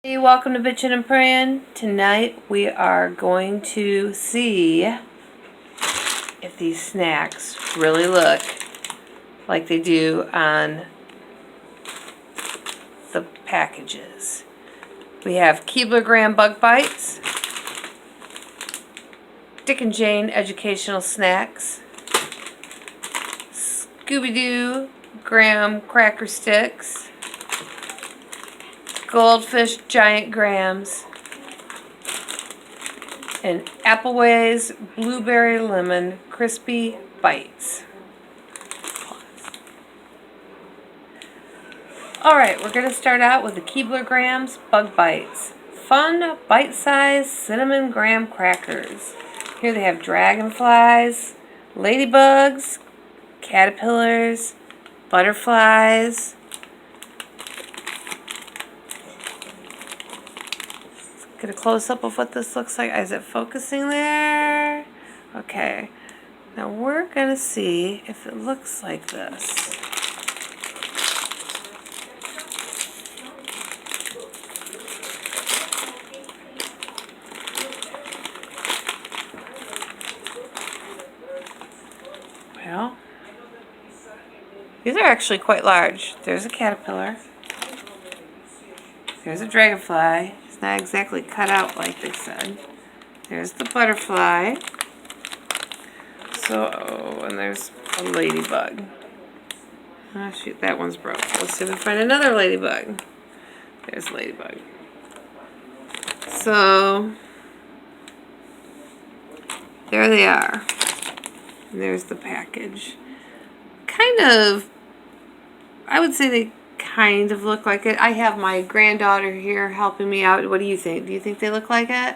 Hey, welcome to Bitchin' and Praying. Tonight we are going to see if these snacks really look like they do on the packages. We have Keebler Graham Bug Bites, Dick and Jane Educational Snacks, Scooby-Doo Graham Cracker Sticks, Goldfish Giant Grahams, and Appleways Blueberry Lemon Crispy Bites. Alright, we're going to start out with the Keebler Grahams Bug Bites. Fun, bite-sized cinnamon graham crackers. Here they have dragonflies, ladybugs, caterpillars, butterflies. Let's get a close-up of what this looks like. Is it focusing there? Okay. Now we're going to see if it looks like this. Well, these are actually quite large. There's a caterpillar. There's a dragonfly. It's not exactly cut out like they said. There's the butterfly. And there's a ladybug. Oh shoot, that one's broke. Let's see if we can find another ladybug. There's a ladybug. So, there they are. And there's the package. I would say they kind of look like it. I have my granddaughter here helping me out. What do you think? Do you think they look like it?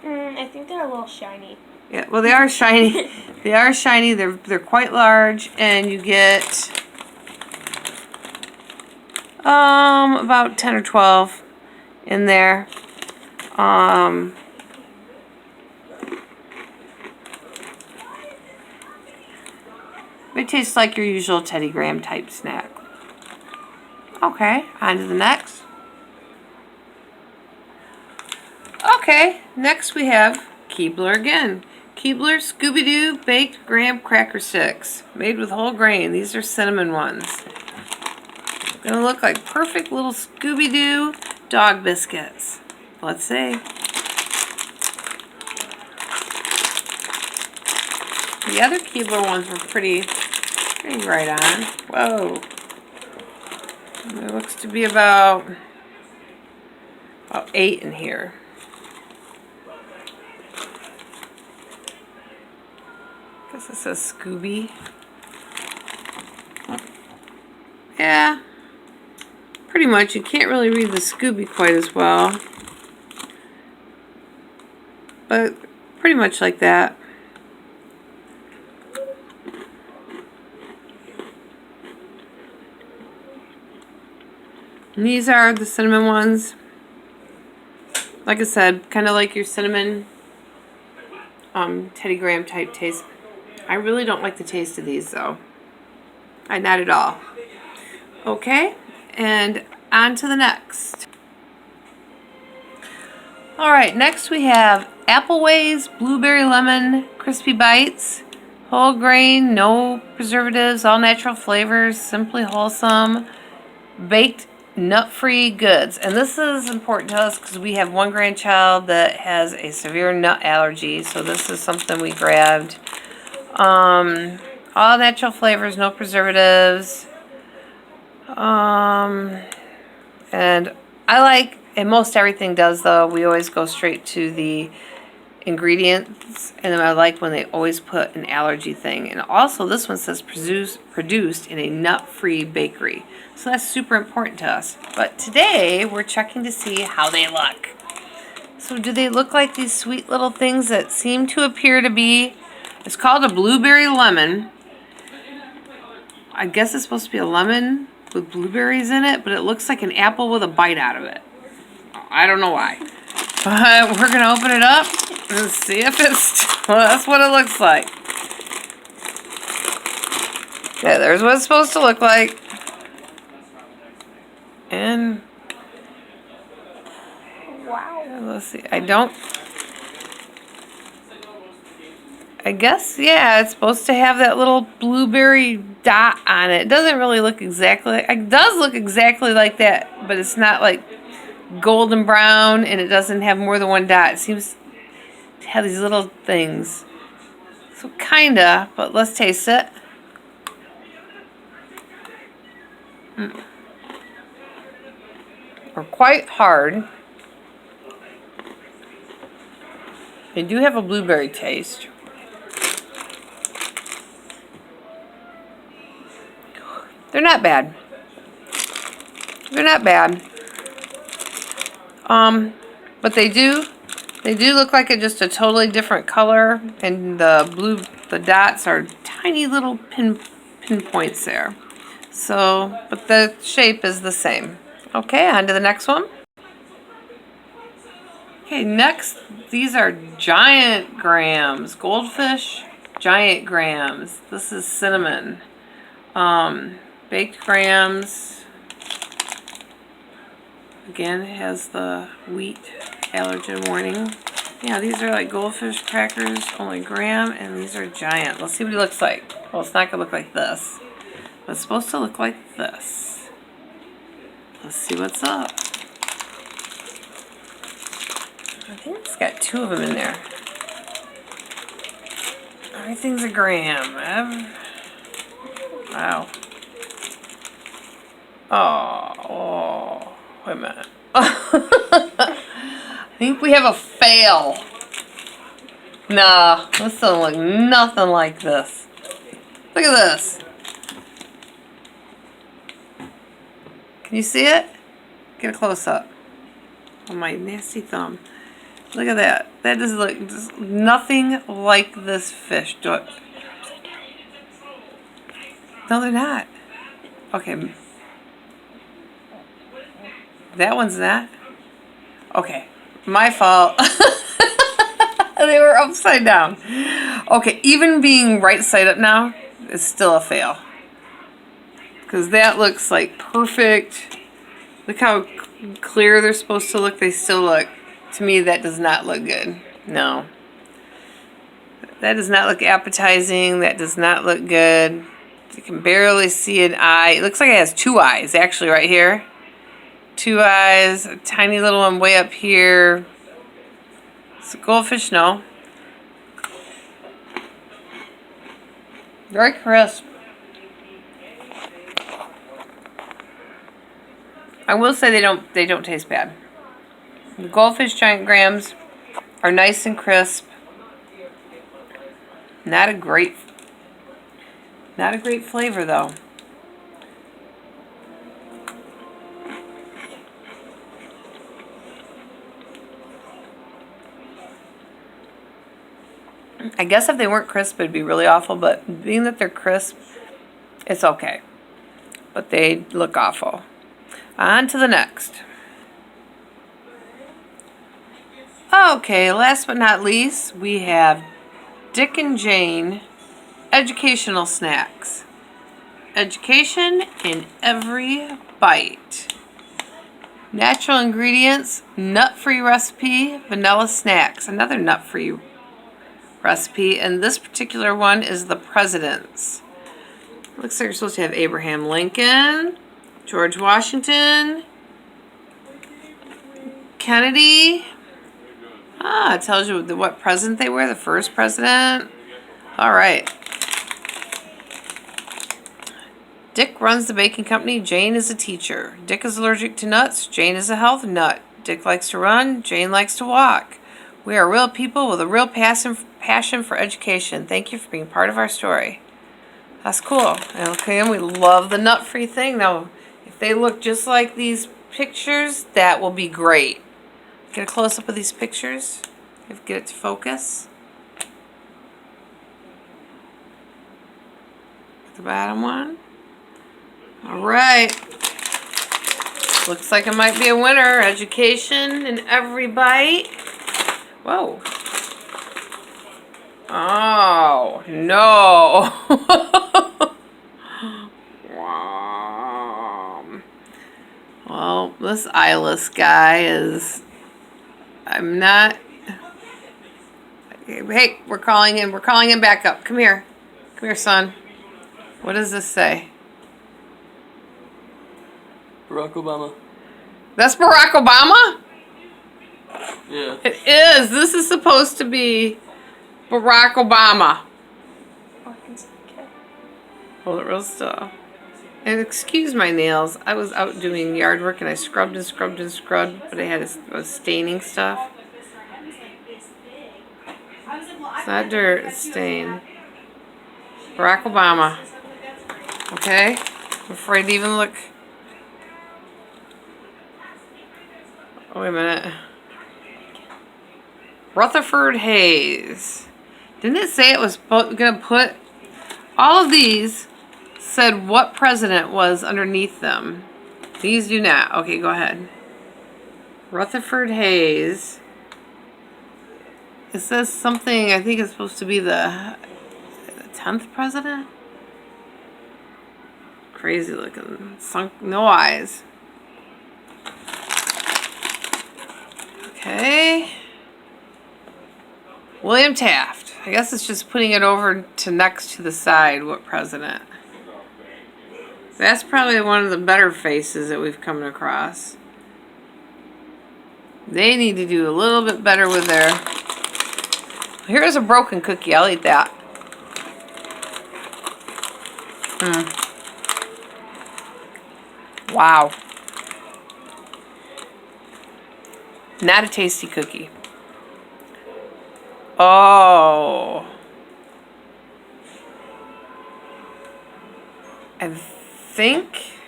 I think they're a little shiny. Yeah, well, they are shiny. They are shiny. They're quite large, and you get about 10 or 12 in there. It tastes like your usual Teddy Graham type snack. Okay, on to the next. Okay, next we have Keebler again. Keebler Scooby-Doo Baked Graham Cracker Sticks. Made with whole grain. These are cinnamon ones. Gonna look like perfect little Scooby-Doo dog biscuits. Let's see. The other Keebler ones were pretty right on. Whoa. There looks to be about 8 in here. Guess it says Scooby. Yeah. Pretty much. You can't really read the Scooby quite as well. But pretty much like that. And these are the cinnamon ones. Like I said, kind of like your cinnamon Teddy Graham type taste. I really don't like the taste of these though. Not at all. Okay, and on to the next. Alright, next we have Appleways Blueberry Lemon Crispy Bites. Whole grain, no preservatives, all natural flavors, simply wholesome, baked nut-free goods. And this is important to us because we have one grandchild that has a severe nut allergy, so this is something we grabbed. All natural flavors, no preservatives. And I like, and most everything does though, we always go straight to the ingredients, and then I like when they always put an allergy thing. And also this one says produced in a nut-free bakery. So that's super important to us. But today we're checking to see how they look. So do they look like these sweet little things that seem to appear to be, it's called a blueberry lemon. I guess it's supposed to be a lemon with blueberries in it, but it looks like an apple with a bite out of it. I don't know why. But we're going to open it up and see if it's, well, that's what it looks like. Yeah, there's what it's supposed to look like. And Wow. Let's see. I guess, yeah, it's supposed to have that little blueberry dot on it. It doesn't really look exactly, it does look exactly like that, but it's not like golden brown, and it doesn't have more than one dot. It seems to have these little things. So kinda, but let's taste it. They're quite hard. They do have a blueberry taste. They're not bad. They're not bad. But they do look like just a totally different color, and the dots are tiny little pinpoints there. So, but the shape is the same. Okay, on to the next one. Okay, next, these are giant grams, goldfish giant grams. This is cinnamon. Baked grams. Again, it has the wheat allergen warning. Yeah, these are like goldfish crackers, only gram, and these are giant. Let's see what he looks like. Well, it's not gonna look like this, but it's supposed to look like this. Let's see what's up. I think it's got 2 of them in there. Everything's a gram. Wow. Oh, wait a minute. I think we have a fail. Nah, this doesn't look nothing like this. Look at this. Can you see it? Get a close up. Oh, my nasty thumb. Look at that. That does look just nothing like this fish. No, they're not. Okay. That one's not. Okay. My fault. They were upside down. Okay, even being right side up now is still a fail. Because that looks like perfect. Look how clear they're supposed to look. They still look. To me, that does not look good. No. That does not look appetizing. That does not look good. You can barely see an eye. It looks like it has 2 eyes, actually, right here. 2 eyes. A tiny little one way up here. It's a goldfish, no. Very crisp. I will say they don't taste bad. The goldfish giant grams are nice and crisp. Not a great flavor though. I guess if they weren't crisp it'd be really awful, but being that they're crisp, it's okay. But they look awful. On to the next. Okay, last but not least, we have Dick and Jane educational snacks. Education in every bite. Natural ingredients, nut-free recipe, vanilla snacks. Another nut-free recipe, and this particular one is the President's. Looks like you're supposed to have Abraham Lincoln, George Washington, Kennedy. Ah, it tells you what president they were, the first president. All right. Dick runs the baking company. Jane is a teacher. Dick is allergic to nuts. Jane is a health nut. Dick likes to run. Jane likes to walk. We are real people with a real passion for education. Thank you for being part of our story. That's cool. Okay, and we love the nut-free thing. Now, if they look just like these pictures, that will be great. Get a close-up of these pictures. Get it to focus. The bottom one. All right. Looks like it might be a winner. Education in every bite. Whoa. Oh, no. Wow. Well, this eyeless guy is I'm not. Hey, we're calling in. We're calling him back up. Come here. Come here, son. What does this say? Barack Obama. That's Barack Obama? Yeah. It is. This is supposed to be Barack Obama. Oh, I can see. Okay. Hold it real still. And excuse my nails. I was out doing yard work and I scrubbed and scrubbed and scrubbed, but I had a staining stuff. It's not dirt, it's stain. Barack Obama. Okay? I'm afraid to even look. Oh, wait a minute. Rutherford Hayes. Didn't it say it was going to put... All of these said what president was underneath them. These do not. Okay, go ahead. Rutherford Hayes. It says something, I think it's supposed to be the 10th president? Crazy looking. Sunk, no eyes. Okay. William Taft. I guess it's just putting it over to next to the side, what president. That's probably one of the better faces that we've come across. They need to do a little bit better with their... Here's a broken cookie. I'll eat that. Wow. Not a tasty cookie. Oh. I think...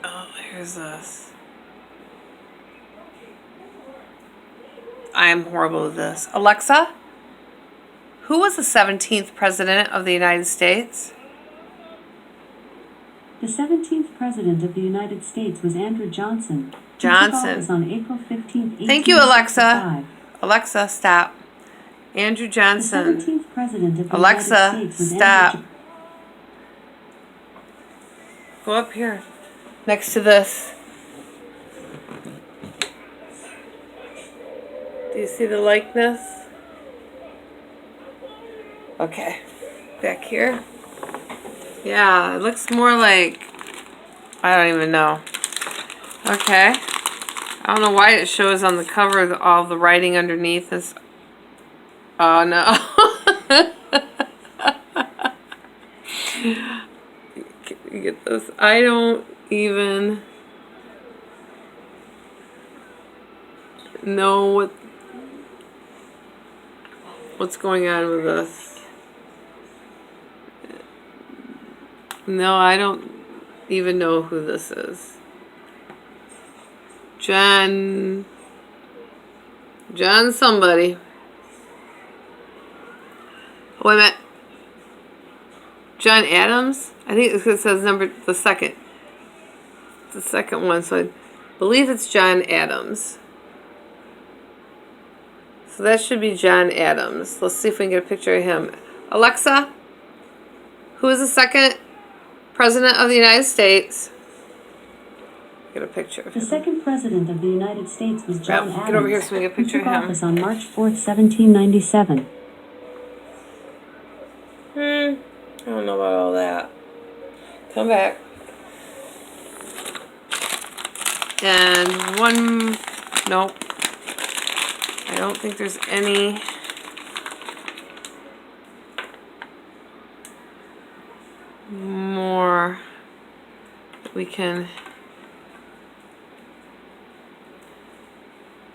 Oh, here's this. I am horrible at this. Alexa, who was the 17th president of the United States? The 17th President of the United States was Andrew Johnson. Johnson. He took office on April 15th, Thank you, Alexa. Alexa, stop. Andrew Johnson. The 17th President of the Alexa, United States was stop. Go up here. Next to this. Do you see the likeness? Okay. Back here. Yeah, it looks more like... I don't even know. Okay. I don't know why it shows on the cover all the writing underneath is... Oh, no. Can you get this? I don't even know what's going on with this. No, I don't even know who this is. John somebody. Oh, wait a minute. John Adams? I think it says the second. The second one, so I believe it's John Adams. So that should be John Adams. Let's see if we can get a picture of him. Alexa, who is the second president of the United States? Get a picture of him. The second President of the United States was John Adams. Get over here so we can get a picture of him. He took office on March 4th, 1797. I don't know about all that. Come back. And one... Nope. I don't think there's any... more that we can...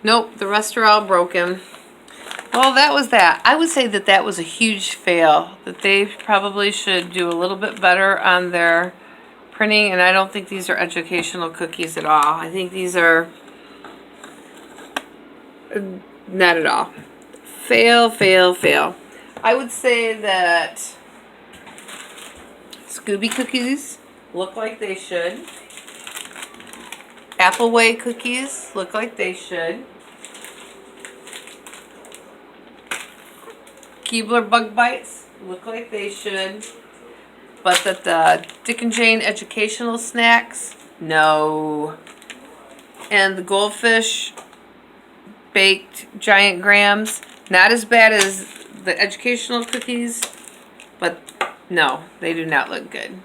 Nope, the rest are all broken. Well, that was that. I would say that that was a huge fail. That they probably should do a little bit better on their printing. And I don't think these are educational cookies at all. I think these are not at all. Fail, fail, fail. I would say that Scooby cookies look like they should. Appleway cookies look like they should. Keebler bug bites look like they should. But the Dick and Jane educational snacks, no. And the goldfish baked giant grams, not as bad as the educational cookies, but no, they do not look good.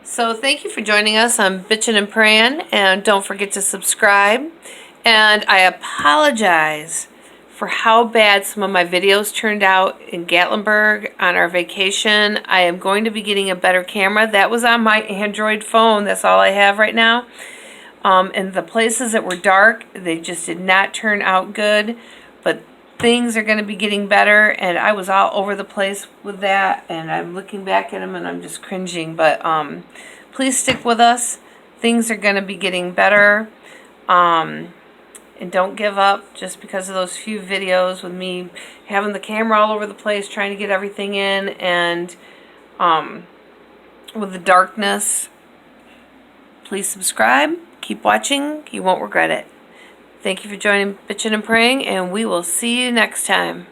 So thank you for joining us on Bitchin' and Praying, and don't forget to subscribe. And I apologize for how bad some of my videos turned out in Gatlinburg on our vacation. I am going to be getting a better camera. That was on my Android phone. That's all I have right now. And the places that were dark, they just did not turn out good. But things are going to be getting better, and I was all over the place with that, and I'm looking back at them and I'm just cringing. But please stick with us. Things are going to be getting better. And don't give up just because of those few videos with me having the camera all over the place trying to get everything in, and with the darkness. Please subscribe. Keep watching. You won't regret it. Thank you for joining Bitchin' and Praying, and we will see you next time.